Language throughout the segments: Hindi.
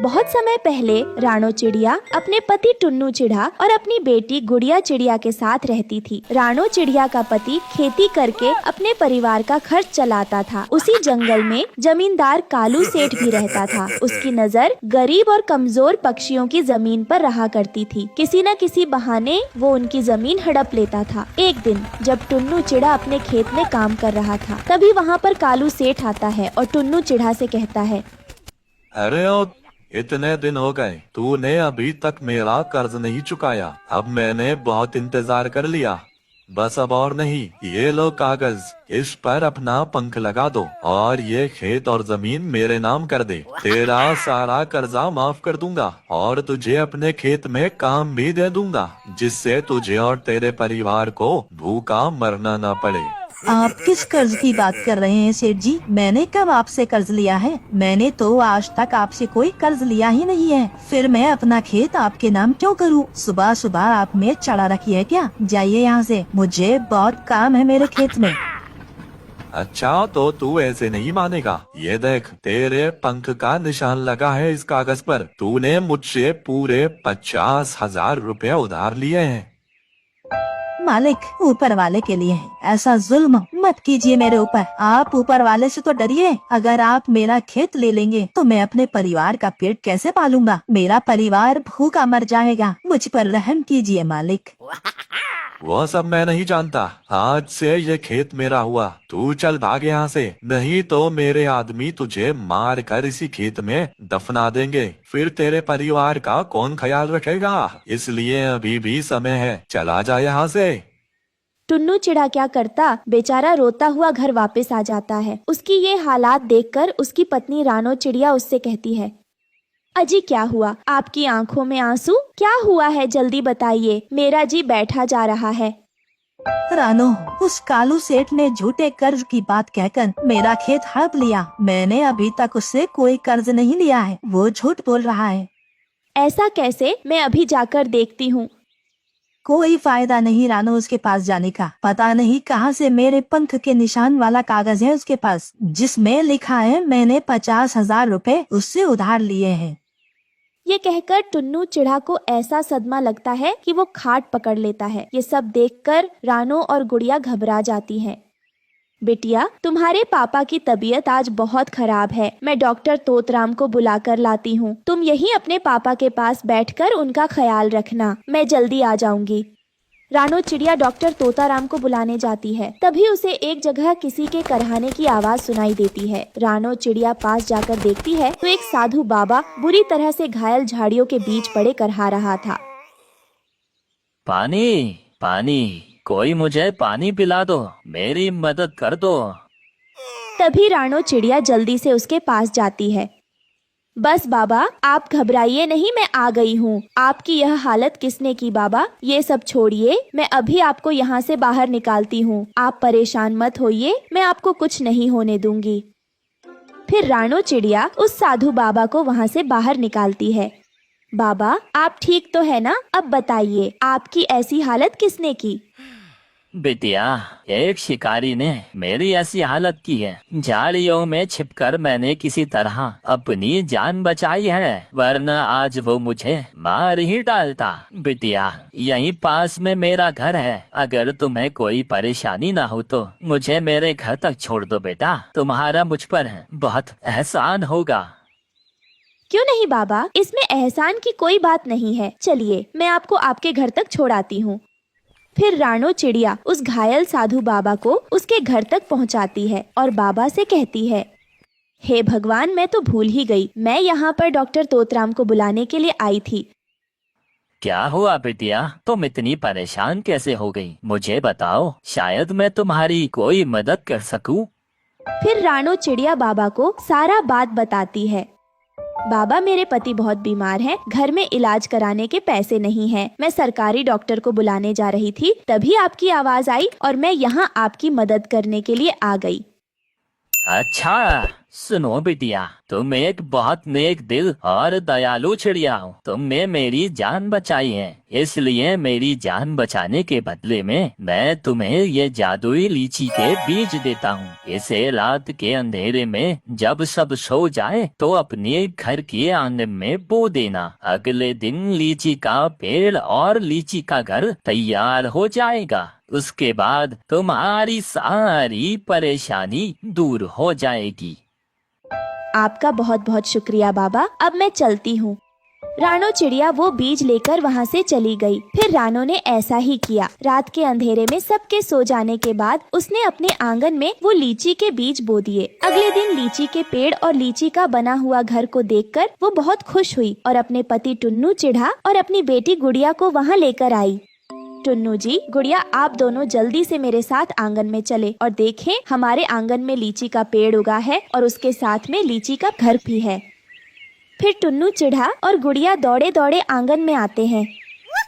बहुत समय पहले रानो चिड़िया अपने पति टुन्नू चिढ़ा और अपनी बेटी गुड़िया चिड़िया के साथ रहती थी। रानो चिड़िया का पति खेती करके अपने परिवार का खर्च चलाता था। उसी जंगल में जमींदार कालू सेठ भी रहता था। उसकी नजर गरीब और कमजोर पक्षियों की जमीन पर रहा करती थी। किसी न किसी बहाने वो उनकी जमीन हड़प लेता था। एक दिन जब टुन्नू चिड़ा अपने खेत में काम कर रहा था, तभी वहाँ पर कालू सेठ आता है और टुन्नू चिड़ा से कहता है, अरे ओ, इतने दिन हो गए, तूने अभी तक मेरा कर्ज नहीं चुकाया। अब मैंने बहुत इंतजार कर लिया, बस अब और नहीं। ये लो कागज, इस पर अपना पंख लगा दो और ये खेत और जमीन मेरे नाम कर दे। तेरा सारा कर्जा माफ कर दूंगा और तुझे अपने खेत में काम भी दे दूंगा, जिससे तुझे और तेरे परिवार को भूखा मरना न पड़े। आप किस कर्ज की बात कर रहे हैं सेठ जी? मैंने कब आपसे कर्ज लिया है? मैंने तो आज तक आपसे कोई कर्ज लिया ही नहीं है। फिर मैं अपना खेत आपके नाम क्यों करूं? सुबह सुबह आप में चढ़ा रखी है क्या? जाइए यहाँ से, मुझे बहुत काम है मेरे खेत में। अच्छा, तो तू ऐसे नहीं मानेगा। ये देख, तेरे पंख का निशान लगा है इस कागज पर। तूने मुझसे पूरे 50,000 रुपए उधार लिए हैं। मालिक, ऊपर वाले के लिए है, ऐसा जुल्म मत कीजिए मेरे ऊपर। आप ऊपर वाले से तो डरिए। अगर आप मेरा खेत ले लेंगे तो मैं अपने परिवार का पेट कैसे पालूंगा? मेरा परिवार भूखा मर जाएगा। मुझ पर रहम कीजिए मालिक। वो सब मैं नहीं जानता। आज से ये खेत मेरा हुआ। तू चल भाग यहाँ से, नहीं तो मेरे आदमी तुझे मार कर इसी खेत में दफना देंगे। फिर तेरे परिवार का कौन ख्याल रखेगा? इसलिए अभी भी समय है, चला जा यहाँ से। टुन्नू चिड़ा क्या करता, बेचारा रोता हुआ घर वापस आ जाता है। उसकी ये हालात देखकर उसकी पत्नी रानो चिड़िया उससे कहती है, अजी क्या हुआ? आपकी आंखों में आंसू? क्या हुआ है, जल्दी बताइए, मेरा जी बैठा जा रहा है। रानो, उस कालू सेठ ने झूठे कर्ज की बात कहकर मेरा खेत हड़प लिया। मैंने अभी तक उससे कोई कर्ज नहीं लिया है। वो झूठ बोल रहा है। ऐसा कैसे? मैं अभी जाकर देखती हूँ। कोई फायदा नहीं रानो उसके पास जाने का। पता नहीं कहां से मेरे पंख के निशान वाला कागज है उसके पास, जिसमें लिखा है मैंने 50,000 रुपए उससे उधार लिए हैं। ये कहकर टुन्नू चिड़ा को ऐसा सदमा लगता है कि वो खाट पकड़ लेता है। ये सब देखकर रानो और गुड़िया घबरा जाती हैं। बिटिया, तुम्हारे पापा की तबीयत आज बहुत खराब है। मैं डॉक्टर तोतराम को बुलाकर लाती हूँ। तुम यहीं अपने पापा के पास बैठकर उनका ख्याल रखना। मैं जल्दी आ जाऊंगी। रानो चिड़िया डॉक्टर तोताराम को बुलाने जाती है। तभी उसे एक जगह किसी के करहाने की आवाज सुनाई देती है। रानो चिड़िया पास जाकर देखती है तो एक साधु बाबा बुरी तरह से घायल झाड़ियों के बीच पड़े करहा रहा था। पानी, पानी, कोई मुझे पानी पिला दो, मेरी मदद कर दो। तभी रानो चिड़िया जल्दी से उसके पास जाती है। बस बाबा, आप घबराइए नहीं, मैं आ गई हूँ। आपकी यह हालत किसने की बाबा? ये सब छोड़िए, मैं अभी आपको यहाँ से बाहर निकालती हूँ। आप परेशान मत होइए, मैं आपको कुछ नहीं होने दूंगी। फिर रानो चिड़िया उस साधु बाबा को वहाँ से बाहर निकालती है। बाबा, आप ठीक तो है ना? अब बताइए, आपकी ऐसी हालत किसने की? बिटिया, एक शिकारी ने मेरी ऐसी हालत की है। झाड़ियों में छिपकर मैंने किसी तरह अपनी जान बचाई है, वरना आज वो मुझे मार ही डालता। बिटिया, यहीं पास में मेरा घर है। अगर तुम्हें कोई परेशानी ना हो तो मुझे मेरे घर तक छोड़ दो बेटा। तुम्हारा मुझ पर बहुत एहसान होगा। क्यों नहीं बाबा, इसमें एहसान की कोई बात नहीं है। चलिए, मैं आपको आपके घर तक छोड़ाती हूँ। फिर रानो चिड़िया उस घायल साधु बाबा को उसके घर तक पहुंचाती है और बाबा से कहती है, हे भगवान, मैं तो भूल ही गई। मैं यहाँ पर डॉक्टर तोतराम को बुलाने के लिए आई थी। क्या हुआ बिटिया? तुम इतनी परेशान कैसे हो गई? मुझे बताओ, शायद मैं तुम्हारी कोई मदद कर सकूं। फिर रानो चिड़िया बाबा को सारा बात बताती है। बाबा, मेरे पति बहुत बीमार हैं, घर में इलाज कराने के पैसे नहीं हैं। मैं सरकारी डॉक्टर को बुलाने जा रही थी, तभी आपकी आवाज आई और मैं यहाँ आपकी मदद करने के लिए आ गई। अच्छा सुनो बिटिया, तुम एक बहुत नेक दिल और दयालु चिड़िया हो। तुमने मेरी जान बचाई है, इसलिए मेरी जान बचाने के बदले में मैं तुम्हें ये जादुई लीची के बीज देता हूँ। इसे रात के अंधेरे में जब सब सो जाए तो अपने घर के आंगन में बो देना। अगले दिन लीची का पेड़ और लीची का घर तैयार हो जाएगा। उसके बाद तुम्हारी सारी परेशानी दूर हो जाएगी। आपका बहुत बहुत शुक्रिया बाबा, अब मैं चलती हूँ। रानो चिड़िया वो बीज लेकर वहाँ से चली गई। फिर रानो ने ऐसा ही किया। रात के अंधेरे में सबके सो जाने के बाद उसने अपने आंगन में वो लीची के बीज बो दिए। अगले दिन लीची के पेड़ और लीची का बना हुआ घर को देखकर वो बहुत खुश हुई और अपने पति टुन्नू चिढ़ा और अपनी बेटी गुड़िया को वहाँ लेकर आई। टुन्नू जी, गुड़िया, आप दोनों जल्दी से मेरे साथ आंगन में चले और देखें, हमारे आंगन में लीची का पेड़ उगा है और उसके साथ में लीची का घर भी है। फिर टुन्नू चिढ़ा और गुड़िया दौड़े दौड़े आंगन में आते हैं।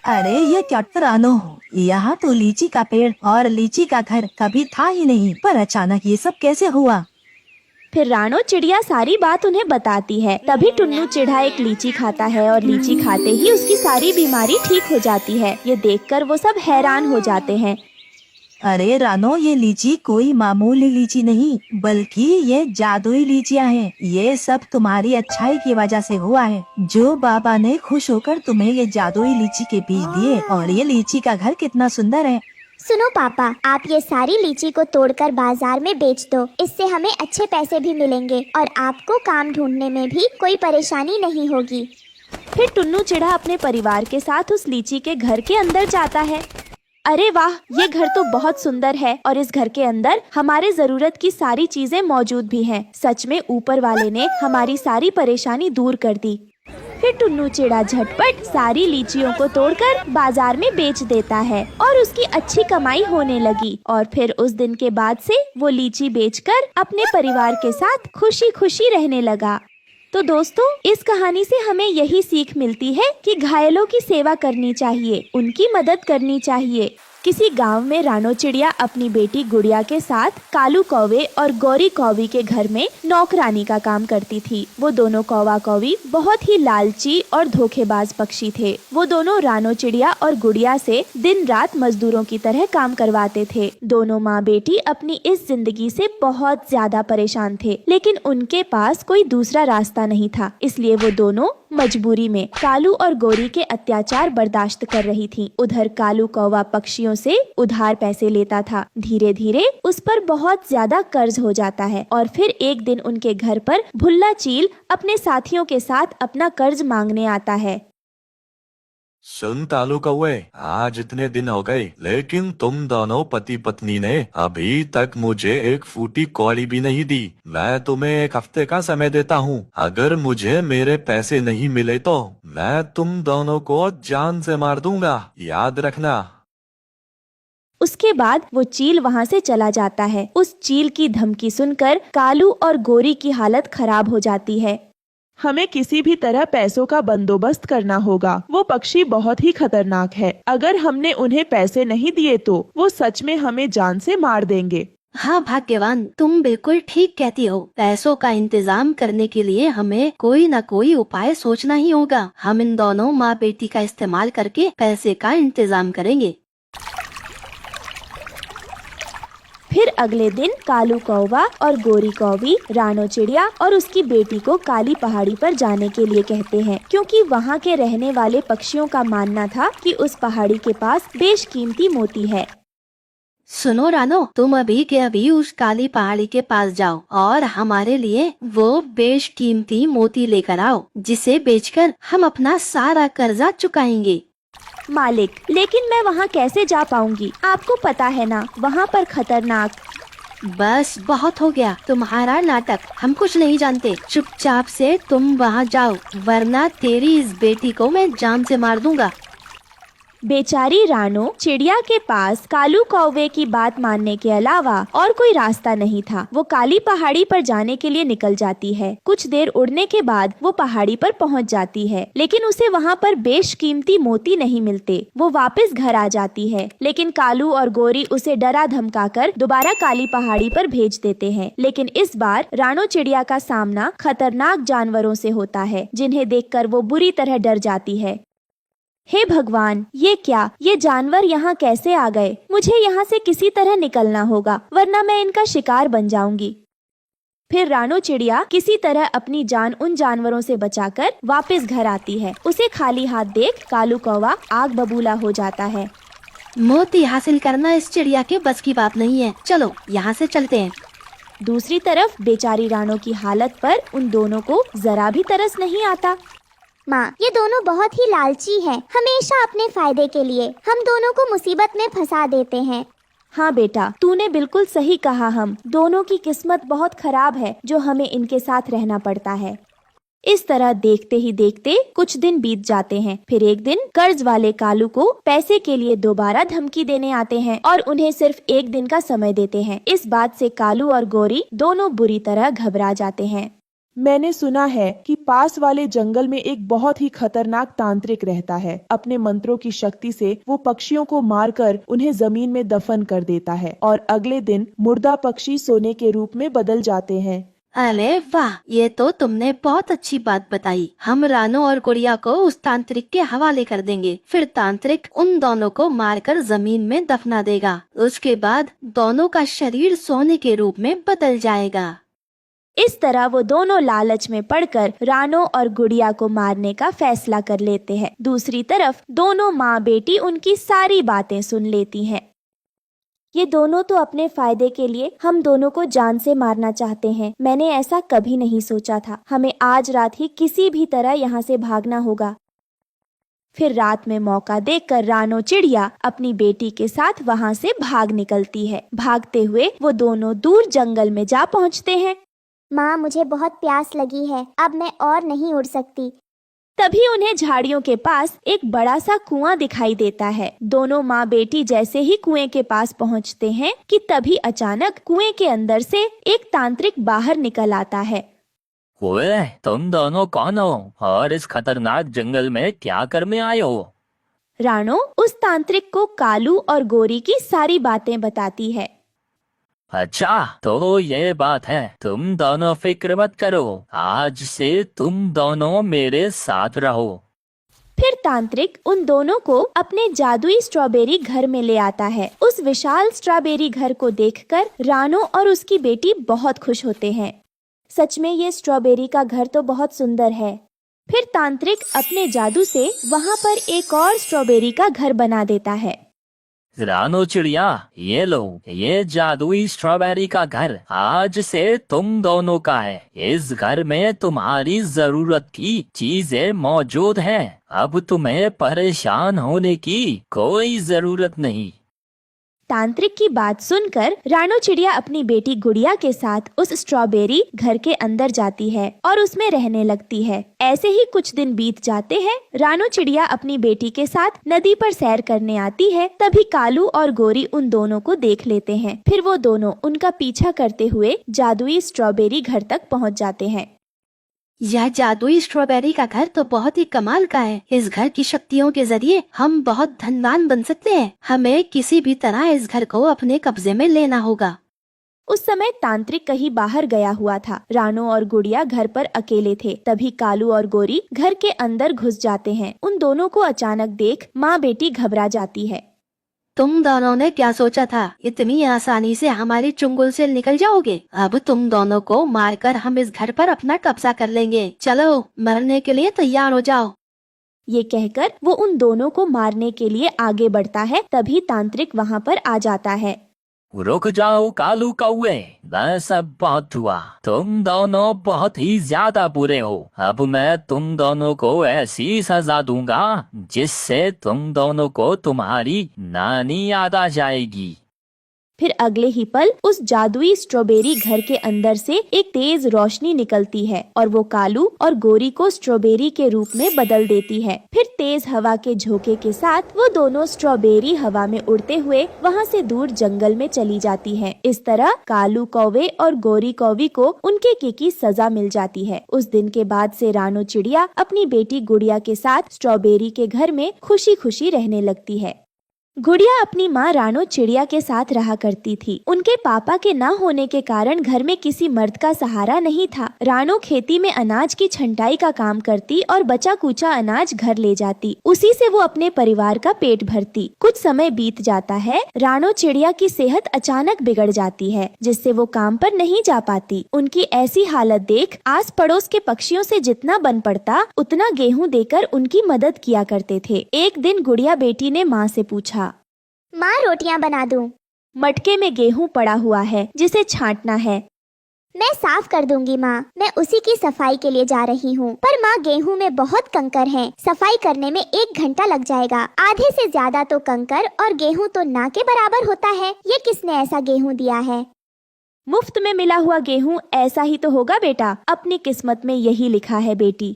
अरे ये क्या रानो हो, यहाँ तो लीची का पेड़ और लीची का घर कभी था ही नहीं, पर अचानक ये सब कैसे हुआ? फिर रानो चिड़िया सारी बात उन्हें बताती है। तभी टुन्नू चिढ़ा एक लीची खाता है और लीची खाते ही उसकी सारी बीमारी ठीक हो जाती है। ये देखकर वो सब हैरान हो जाते हैं। अरे रानो, ये लीची कोई मामूली लीची नहीं, बल्कि ये जादुई लीचियाँ हैं। ये सब तुम्हारी अच्छाई की वजह से हुआ है। जो बाबा ने खुश होकर तुम्हें ये जादुई लीची के बीज दिए, और ये लीची का घर कितना सुंदर है। सुनो पापा, आप ये सारी लीची को तोड़कर बाजार में बेच दो। इससे हमें अच्छे पैसे भी मिलेंगे और आपको काम ढूंढने में भी कोई परेशानी नहीं होगी। फिर टुन्नू चिढ़ा अपने परिवार के साथ उस लीची के घर के अंदर जाता है। अरे वाह, ये घर तो बहुत सुंदर है और इस घर के अंदर हमारे जरूरत की सारी चीजें मौजूद भी हैं। सच में ऊपर वाले ने हमारी सारी परेशानी दूर कर दी। फिर टुन्नू चिड़ा झटपट सारी लीचियों को तोड़कर बाजार में बेच देता है और उसकी अच्छी कमाई होने लगी। और फिर उस दिन के बाद से वो लीची बेचकर अपने परिवार के साथ खुशी खुशी रहने लगा। तो दोस्तों, इस कहानी से हमें यही सीख मिलती है कि घायलों की सेवा करनी चाहिए, उनकी मदद करनी चाहिए। किसी गांव में रानो चिड़िया अपनी बेटी गुड़िया के साथ कालू कौवे और गौरी कौवी के घर में नौकरानी का काम करती थी। वो दोनों कौवा कौवी बहुत ही लालची और धोखेबाज पक्षी थे। वो दोनों रानो चिड़िया और गुड़िया से दिन रात मजदूरों की तरह काम करवाते थे। दोनों माँ बेटी अपनी इस जिंदगी से बहुत ज्यादा परेशान थे, लेकिन उनके पास कोई दूसरा रास्ता नहीं था। इसलिए वो दोनों मजबूरी में कालू और गौरी के अत्याचार बर्दाश्त कर रही थी। उधर कालू कौवा पक्षियों से उधार पैसे लेता था। धीरे धीरे उस पर बहुत ज्यादा कर्ज हो जाता है और फिर एक दिन उनके घर पर भुल्ला चील अपने साथियों के साथ अपना कर्ज मांगने आता है। सुन तालू कौवे, आज इतने दिन हो गए, लेकिन तुम दोनों पति पत्नी ने अभी तक मुझे एक फूटी कौड़ी भी नहीं दी। मैं तुम्हें एक हफ्ते का समय देता हूँ। अगर मुझे मेरे पैसे नहीं मिले तो मैं तुम दोनों को जान से मार दूंगा, याद रखना। उसके बाद वो चील वहाँ से चला जाता है। उस चील की धमकी सुनकर कालू और गोरी की हालत खराब हो जाती है। हमें किसी भी तरह पैसों का बंदोबस्त करना होगा। वो पक्षी बहुत ही खतरनाक है। अगर हमने उन्हें पैसे नहीं दिए तो वो सच में हमें जान से मार देंगे। हाँ भाग्यवान, तुम बिल्कुल ठीक कहती हो। पैसों का इंतजाम करने के लिए हमें कोई न कोई उपाय सोचना ही होगा। हम इन दोनों माँ बेटी का इस्तेमाल करके पैसे का इंतजाम करेंगे। फिर अगले दिन कालू कौवा और गोरी कौवी रानो चिड़िया और उसकी बेटी को काली पहाड़ी पर जाने के लिए कहते हैं, क्योंकि वहाँ के रहने वाले पक्षियों का मानना था कि उस पहाड़ी के पास बेशकीमती मोती है। सुनो रानो, तुम अभी के अभी उस काली पहाड़ी के पास जाओ और हमारे लिए वो बेशकीमती मोती लेकर आओ, जिसे बेचकर हम अपना सारा कर्जा चुकाएंगे। मालिक, लेकिन मैं वहाँ कैसे जा पाऊंगी? आपको पता है ना, वहाँ पर खतरनाक। बस बहुत हो गया तुम्हारा नाटक, हम कुछ नहीं जानते। चुपचाप से तुम वहाँ जाओ, वरना तेरी इस बेटी को मैं जान से मार दूंगा। बेचारी रानो चिड़िया के पास कालू कौवे की बात मानने के अलावा और कोई रास्ता नहीं था। वो काली पहाड़ी पर जाने के लिए निकल जाती है। कुछ देर उड़ने के बाद वो पहाड़ी पर पहुंच जाती है, लेकिन उसे वहां पर बेशकीमती मोती नहीं मिलते। वो वापस घर आ जाती है, लेकिन कालू और गोरी उसे डरा धमकाकर दोबारा काली पहाड़ी पर भेज देते हैं। लेकिन इस बार रानो चिड़िया का सामना खतरनाक जानवरों से होता है, जिन्हें देखकर वो बुरी तरह डर जाती है। हे भगवान, ये क्या? ये जानवर यहाँ कैसे आ गए? मुझे यहाँ से किसी तरह निकलना होगा, वरना मैं इनका शिकार बन जाऊंगी। फिर रानो चिड़िया किसी तरह अपनी जान उन जानवरों से बचाकर वापस घर आती है। उसे खाली हाथ देख कालू कौवा आग बबूला हो जाता है। मोती हासिल करना इस चिड़िया के बस की बात नहीं है, चलो यहाँ से चलते हैं। दूसरी तरफ बेचारी रानो की हालत पर उन दोनों को जरा भी तरस नहीं आता। माँ, ये दोनों बहुत ही लालची हैं। हमेशा अपने फायदे के लिए हम दोनों को मुसीबत में फंसा देते हैं। हाँ बेटा, तूने बिल्कुल सही कहा। हम दोनों की किस्मत बहुत खराब है जो हमें इनके साथ रहना पड़ता है। इस तरह देखते ही देखते कुछ दिन बीत जाते हैं। फिर एक दिन कर्ज वाले कालू को पैसे के लिए दोबारा धमकी देने आते हैं और उन्हें सिर्फ एक दिन का समय देते हैं। इस बात से कालू और गोरी दोनों बुरी तरह घबरा जाते हैं। मैंने सुना है कि पास वाले जंगल में एक बहुत ही खतरनाक तांत्रिक रहता है। अपने मंत्रों की शक्ति से वो पक्षियों को मारकर उन्हें जमीन में दफन कर देता है और अगले दिन मुर्दा पक्षी सोने के रूप में बदल जाते हैं। अरे वाह, ये तो तुमने बहुत अच्छी बात बताई। हम रानो और गुड़िया को उस तांत्रिक के हवाले कर देंगे। फिर तांत्रिक उन दोनों को मारकर जमीन में दफना देगा। उसके बाद दोनों का शरीर सोने के रूप में बदल जाएगा। इस तरह वो दोनों लालच में पड़कर रानो और गुड़िया को मारने का फैसला कर लेते हैं। दूसरी तरफ दोनों माँ बेटी उनकी सारी बातें सुन लेती हैं। ये दोनों तो अपने फायदे के लिए हम दोनों को जान से मारना चाहते हैं। मैंने ऐसा कभी नहीं सोचा था। हमें आज रात ही किसी भी तरह यहाँ से भागना होगा। फिर रात में मौका देखकर रानो चिड़िया अपनी बेटी के साथ वहाँ से भाग निकलती है। भागते हुए वो दोनों दूर जंगल में जा पहुँचते हैं। माँ, मुझे बहुत प्यास लगी है, अब मैं और नहीं उड़ सकती। तभी उन्हें झाड़ियों के पास एक बड़ा सा कुआं दिखाई देता है। दोनों माँ बेटी जैसे ही कुएं के पास पहुंचते हैं कि तभी अचानक कुएं के अंदर से एक तांत्रिक बाहर निकल आता है। ओए, तुम दोनों कौन हो और इस खतरनाक जंगल में क्या करने आए हो? रानो उस तांत्रिक को कालू और गोरी की सारी बातें बताती है। अच्छा, तो ये बात है। तुम दोनों फिक्र मत करो, आज से तुम दोनों मेरे साथ रहो। फिर तांत्रिक उन दोनों को अपने जादुई स्ट्रॉबेरी घर में ले आता है। उस विशाल स्ट्रॉबेरी घर को देखकर रानो और उसकी बेटी बहुत खुश होते हैं। सच में ये स्ट्रॉबेरी का घर तो बहुत सुंदर है। फिर तांत्रिक अपने जादू से वहाँ पर एक और स्ट्रॉबेरी का घर बना देता है। रानो चिड़िया, ये लो, ये जादुई स्ट्रॉबेरी का घर आज से तुम दोनों का है। इस घर में तुम्हारी जरूरत की चीजें मौजूद हैं। अब तुम्हें परेशान होने की कोई जरूरत नहीं। तांत्रिक की बात सुनकर रानो चिड़िया अपनी बेटी गुड़िया के साथ उस स्ट्रॉबेरी घर के अंदर जाती है और उसमें रहने लगती है। ऐसे ही कुछ दिन बीत जाते हैं। रानो चिड़िया अपनी बेटी के साथ नदी पर सैर करने आती है। तभी कालू और गोरी उन दोनों को देख लेते हैं। फिर वो दोनों उनका पीछा करते हुए जादुई स्ट्रॉबेरी घर तक पहुंच जाते हैं। यह जादुई स्ट्रॉबेरी का घर तो बहुत ही कमाल का है। इस घर की शक्तियों के जरिए हम बहुत धनवान बन सकते हैं। हमें किसी भी तरह इस घर को अपने कब्जे में लेना होगा। उस समय तांत्रिक कहीं बाहर गया हुआ था। रानो और गुड़िया घर पर अकेले थे। तभी कालू और गोरी घर के अंदर घुस जाते हैं। उन दोनों को अचानक देख माँ बेटी घबरा जाती है। तुम दोनों ने क्या सोचा था? इतनी आसानी से हमारी चुंगल से निकल जाओगे? अब तुम दोनों को मारकर हम इस घर पर अपना कब्जा कर लेंगे। चलो, मरने के लिए तैयार हो जाओ। ये कहकर वो उन दोनों को मारने के लिए आगे बढ़ता है। तभी तांत्रिक वहाँ पर आ जाता है। रुक जाओ कालू कौवे, बस अब बहुत हुआ। तुम दोनों बहुत ही ज्यादा बुरे हो। अब मैं तुम दोनों को ऐसी सजा दूंगा जिससे तुम दोनों को तुम्हारी नानी याद आ जाएगी। फिर अगले ही पल उस जादुई स्ट्रॉबेरी घर के अंदर से एक तेज रोशनी निकलती है और वो कालू और गोरी को स्ट्रॉबेरी के रूप में बदल देती है। फिर तेज हवा के झोंके के साथ वो दोनों स्ट्रॉबेरी हवा में उड़ते हुए वहाँ से दूर जंगल में चली जाती है। इस तरह कालू कौवे और गोरी कौवी को उनके की सजा मिल जाती है। उस दिन के बाद से रानो चिड़िया अपनी बेटी गुड़िया के साथ स्ट्रॉबेरी के घर में खुशी खुशी रहने लगती है। गुड़िया अपनी माँ रानो चिड़िया के साथ रहा करती थी। उनके पापा के न होने के कारण घर में किसी मर्द का सहारा नहीं था। रानो खेती में अनाज की छंटाई का काम करती और बचा कुचा अनाज घर ले जाती। उसी से वो अपने परिवार का पेट भरती। कुछ समय बीत जाता है। रानो चिड़िया की सेहत अचानक बिगड़ जाती है, जिससे वो काम पर नहीं जा पाती। उनकी ऐसी हालत देख आस पड़ोस के पक्षियों से जितना बन पड़ता उतना गेहूँ देकर उनकी मदद किया करते थे। एक दिन गुड़िया बेटी ने माँ से पूछा, माँ रोटियाँ बना दूँ? मटके में गेहूं पड़ा हुआ है जिसे छांटना है। मैं साफ कर दूंगी माँ, मैं उसी की सफाई के लिए जा रही हूँ। पर माँ गेहूं में बहुत कंकर हैं, सफाई करने में 1 घंटा लग जाएगा। आधे से ज्यादा तो कंकर और गेहूं तो ना के बराबर होता है। ये किसने ऐसा गेहूं दिया है? मुफ्त में मिला हुआ गेहूं ऐसा ही तो होगा बेटा, अपनी किस्मत में यही लिखा है बेटी।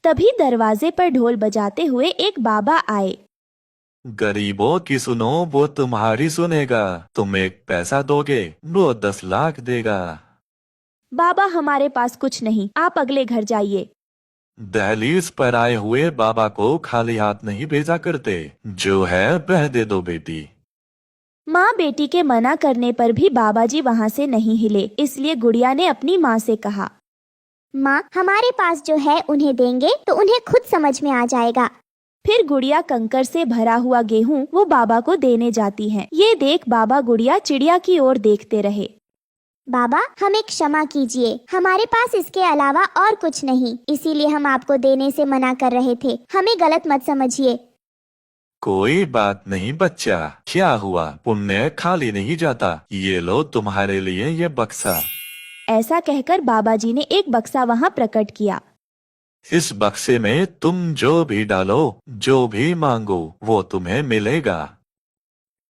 तभी दरवाजे पर ढोल बजाते हुए एक बाबा आए। गरीबों की सुनो, वो तुम्हारी सुनेगा। तुम 1 पैसा दोगे, वो 10 लाख देगा। बाबा हमारे पास कुछ नहीं, आप अगले घर जाइए। दहलीज पर आए हुए बाबा को खाली हाथ नहीं भेजा करते। जो है वह दे दो बेटी। माँ बेटी के मना करने पर भी बाबा जी वहाँ से नहीं हिले। इसलिए गुड़िया ने अपनी माँ से कहा, माँ हमारे पास जो है उन्हें देंगे तो उन्हें खुद समझ में आ जाएगा। फिर गुड़िया कंकर से भरा हुआ गेहूं वो बाबा को देने जाती है। ये देख बाबा गुड़िया चिड़िया की ओर देखते रहे। बाबा हमें क्षमा कीजिए, हमारे पास इसके अलावा और कुछ नहीं, इसीलिए हम आपको देने से मना कर रहे थे। हमें गलत मत समझिए। कोई बात नहीं बच्चा, क्या हुआ, पुण्य खाली नहीं जाता। ये लो तुम्हारे लिए ये बक्सा। ऐसा कहकर बाबा जी ने एक बक्सा वहाँ प्रकट किया। इस बक्से में तुम जो भी डालो, जो भी मांगो, वो तुम्हें मिलेगा।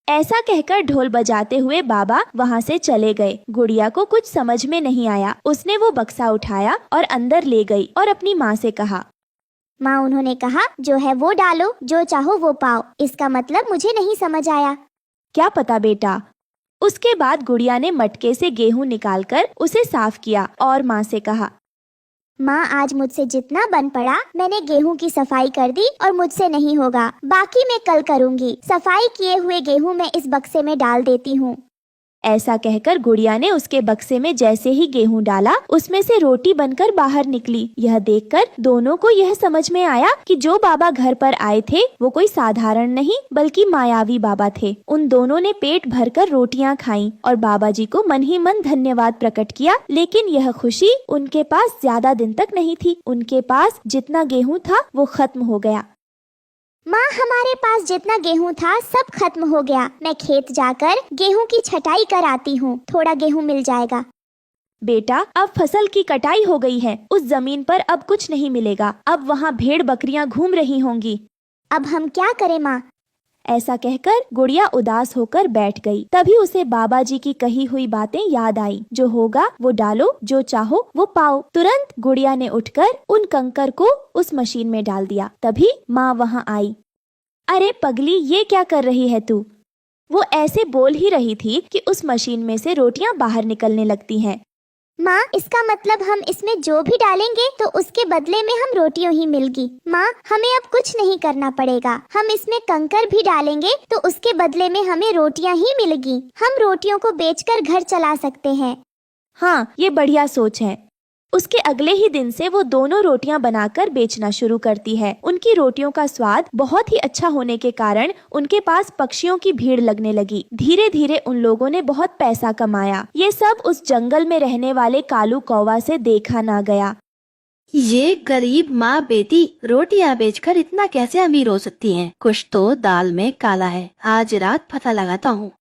ऐसा कहकर ढोल बजाते हुए बाबा वहाँ से चले गए। गुड़िया को कुछ समझ में नहीं आया। उसने वो बक्सा उठाया और अंदर ले गई और अपनी माँ से कहा, माँ उन्होंने कहा जो है वो डालो, जो चाहो वो पाओ। इसका मतलब मुझे नहीं समझ आया। क्या पता बेटा। उसके बाद गुड़िया ने मटके से गेहूं निकालकर उसे साफ किया और माँ से कहा, माँ आज मुझसे जितना बन पड़ा मैंने गेहूं की सफाई कर दी और मुझसे नहीं होगा, बाकी मैं कल करूँगी। सफाई किए हुए गेहूं मैं इस बक्से में डाल देती हूँ। ऐसा कहकर गुड़िया ने उसके बक्से में जैसे ही गेहूं डाला, उसमें से रोटी बनकर बाहर निकली। यह देखकर दोनों को यह समझ में आया कि जो बाबा घर पर आए थे वो कोई साधारण नहीं बल्कि मायावी बाबा थे। उन दोनों ने पेट भरकर रोटियां खाईं और बाबा जी को मन ही मन धन्यवाद प्रकट किया। लेकिन यह खुशी उनके पास ज्यादा दिन तक नहीं थी। उनके पास जितना गेहूं था वो खत्म हो गया। माँ हमारे पास जितना गेहूं था सब खत्म हो गया। मैं खेत जाकर गेहूं की छटाई कर आती हूँ, थोड़ा गेहूं मिल जाएगा। बेटा अब फसल की कटाई हो गई है, उस जमीन पर अब कुछ नहीं मिलेगा। अब वहाँ भेड़ बकरियां घूम रही होंगी। अब हम क्या करें माँ? ऐसा कहकर गुड़िया उदास होकर बैठ गई। तभी उसे बाबा जी की कही हुई बातें याद आई, जो होगा वो डालो, जो चाहो वो पाओ। तुरंत गुड़िया ने उठकर उन कंकर को उस मशीन में डाल दिया। तभी माँ वहाँ आई। अरे पगली, ये क्या कर रही है तू? वो ऐसे बोल ही रही थी कि उस मशीन में से रोटियां बाहर निकलने लगती हैं। माँ इसका मतलब हम इसमें जो भी डालेंगे तो उसके बदले में हम रोटियां ही मिलेगी। माँ हमें अब कुछ नहीं करना पड़ेगा। हम इसमें कंकर भी डालेंगे तो उसके बदले में हमें रोटियां ही मिलेगी। हम रोटियों को बेचकर घर चला सकते हैं। हाँ, ये बढ़िया सोच है। उसके अगले ही दिन से वो दोनों रोटियां बनाकर बेचना शुरू करती है। उनकी रोटियों का स्वाद बहुत ही अच्छा होने के कारण उनके पास पक्षियों की भीड़ लगने लगी। धीरे धीरे उन लोगों ने बहुत पैसा कमाया। ये सब उस जंगल में रहने वाले कालू कौवा से देखा ना गया। ये गरीब माँ बेटी रोटियां बेचकर इतना कैसे अमीर हो सकती हैं? कुछ तो दाल में काला है। आज रात पता लगाता हूँ।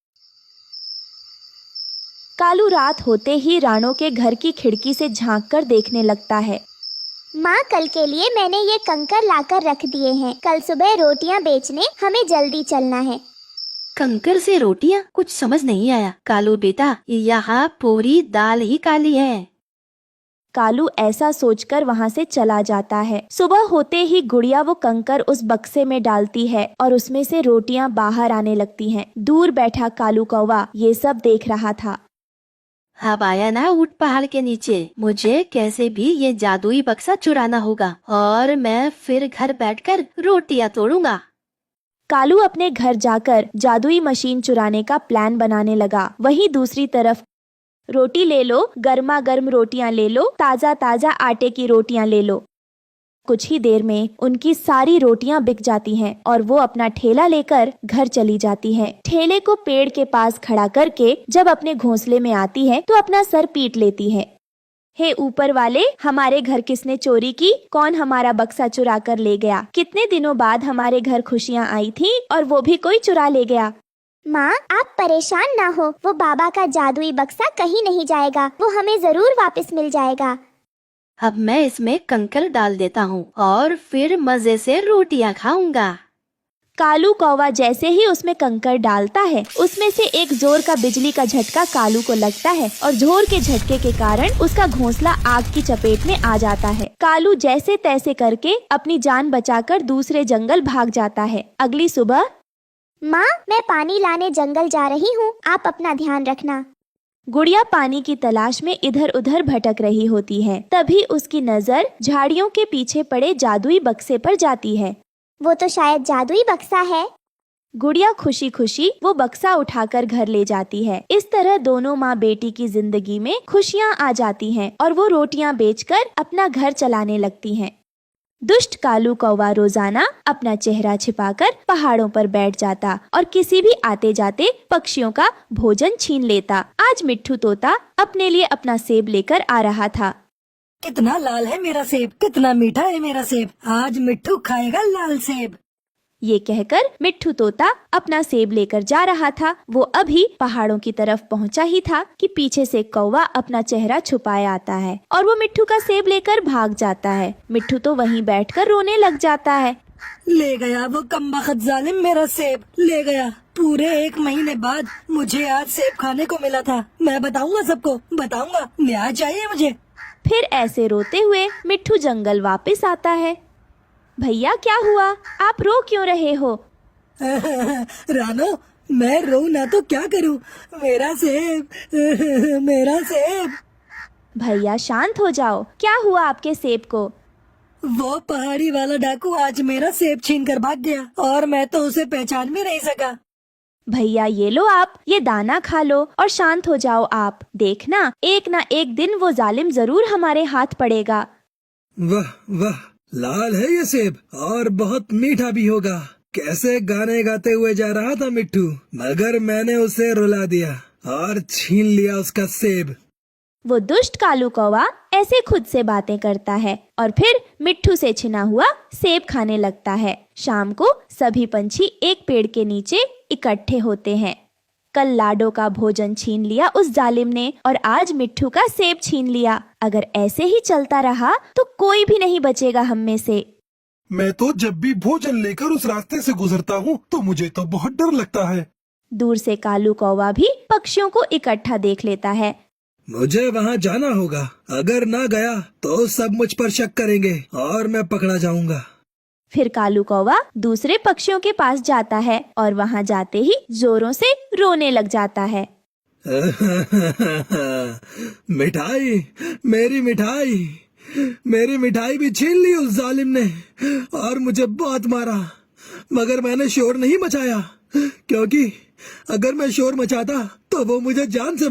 कालू रात होते ही राणो के घर की खिड़की से झांककर देखने लगता है। माँ कल के लिए मैंने ये कंकर लाकर रख दिए हैं। कल सुबह रोटियाँ बेचने हमें जल्दी चलना है। कंकर से रोटियां? कुछ समझ नहीं आया। कालू बेटा, यहाँ पूरी दाल ही काली है। कालू ऐसा सोचकर वहाँ से चला जाता है। सुबह होते ही गुड़िया वो कंकर उस बक्से में डालती है और उसमें से रोटियां बाहर आने लगती हैं। दूर बैठा कालू कौवा ये सब देख रहा था। अब आया ना ऊंट पहाड़ के नीचे। मुझे कैसे भी ये जादुई बक्सा चुराना होगा और मैं फिर घर बैठकर रोटियां तोड़ूंगा। कालू अपने घर जाकर जादुई मशीन चुराने का प्लान बनाने लगा। वहीं दूसरी तरफ रोटी ले लो, गर्मा गर्म रोटियां ले लो, ताजा ताजा आटे की रोटियां ले लो। कुछ ही देर में उनकी सारी रोटियां बिक जाती हैं और वो अपना ठेला लेकर घर चली जाती है। ठेले को पेड़ के पास खड़ा करके जब अपने घोंसले में आती है तो अपना सर पीट लेती है। हे ऊपर वाले, हमारे घर किसने चोरी की? कौन हमारा बक्सा चुरा कर ले गया? कितने दिनों बाद हमारे घर खुशियाँ आई थी और वो भी कोई चुरा ले गया। माँ, आप परेशान ना हो, वो बाबा का जादुई बक्सा कहीं नहीं जाएगा, वो हमें जरूर वापस मिल जाएगा। अब मैं इसमें कंकर डाल देता हूँ और फिर मजे से रोटियां खाऊंगा। कालू कौवा जैसे ही उसमें कंकर डालता है, उसमें से एक जोर का बिजली का झटका कालू को लगता है और जोर के झटके के कारण उसका घोंसला आग की चपेट में आ जाता है। कालू जैसे तैसे करके अपनी जान बचाकर दूसरे जंगल भाग जाता है। अगली सुबह, माँ, मैं पानी लाने जंगल जा रही हूँ, आप अपना ध्यान रखना। गुड़िया पानी की तलाश में इधर उधर भटक रही होती है। तभी उसकी नजर झाड़ियों के पीछे पड़े जादुई बक्से पर जाती है। वो तो शायद जादुई बक्सा है। गुड़िया खुशी खुशी वो बक्सा उठाकर घर ले जाती है। इस तरह दोनों माँ बेटी की जिंदगी में खुशियाँ आ जाती हैं और वो रोटियाँ बेचकर अपना घर चलाने लगती हैं। दुष्ट कालू कौवा रोजाना अपना चेहरा छिपाकर पहाड़ों पर बैठ जाता और किसी भी आते जाते पक्षियों का भोजन छीन लेता। आज मिट्ठू तोता अपने लिए अपना सेब लेकर आ रहा था। कितना लाल है मेरा सेब, कितना मीठा है मेरा सेब, आज मिट्ठू खाएगा लाल सेब। ये कहकर मिट्ठू तोता अपना सेब लेकर जा रहा था। वो अभी पहाड़ों की तरफ पहुंचा ही था कि पीछे से कौवा अपना चेहरा छुपाए आता है और वो मिट्ठू का सेब लेकर भाग जाता है। मिट्ठू तो वहीं बैठकर रोने लग जाता है। ले गया वो कमबख्त जालिम मेरा सेब, ले गया। पूरे 1 महीने बाद मुझे आज सेब खाने को मिला था। मैं बताऊंगा सबको, बताऊंगा, न्याय चाहिए मुझे। फिर ऐसे रोते हुए मिट्ठू जंगल वापस आता है। भैया, क्या हुआ? आप रो क्यों रहे हो? रानो, मैं रो ना तो क्या करूं, मेरा सेब, मेरा सेब। भैया शांत हो जाओ, क्या हुआ आपके सेब को? वो पहाड़ी वाला डाकू आज मेरा सेब छीन कर भाग गया और मैं तो उसे पहचान भी नहीं सका। भैया ये लो, आप ये दाना खा लो और शांत हो जाओ आप। देखना, एक ना एक दिन वो जालिम जरूर हमारे हाथ पड़ेगा। वाह वाह, लाल है ये सेब और बहुत मीठा भी होगा। कैसे गाने गाते हुए जा रहा था मिट्ठू, मगर मैंने उसे रुला दिया और छीन लिया उसका सेब। वो दुष्ट कालू कौवा ऐसे खुद से बातें करता है और फिर मिट्ठू से छिना हुआ सेब खाने लगता है। शाम को सभी पंछी एक पेड़ के नीचे इकट्ठे होते हैं। कल लाडो का भोजन छीन लिया उस जालिम ने और आज मिट्ठू का सेब छीन लिया। अगर ऐसे ही चलता रहा तो कोई भी नहीं बचेगा हम में से। मैं तो जब भी भोजन लेकर उस रास्ते से गुजरता हूँ तो मुझे तो बहुत डर लगता है। दूर से कालू कौवा भी पक्षियों को इकट्ठा देख लेता है। मुझे वहाँ जाना होगा, अगर ना गया तो सब मुझ पर शक करेंगे और मैं पकड़ा जाऊंगा। फिर कालू कौवा दूसरे पक्षियों के पास जाता है और वहाँ जाते ही जोरों से रोने लग जाता है। मिठाई, मेरी मिठाई, मेरी मिठाई भी छीन ली उस जालिम ने और मुझे बहुत मारा, मगर मैंने शोर नहीं मचाया, क्योंकि अगर मैं शोर मचाता तो वो मुझे जान से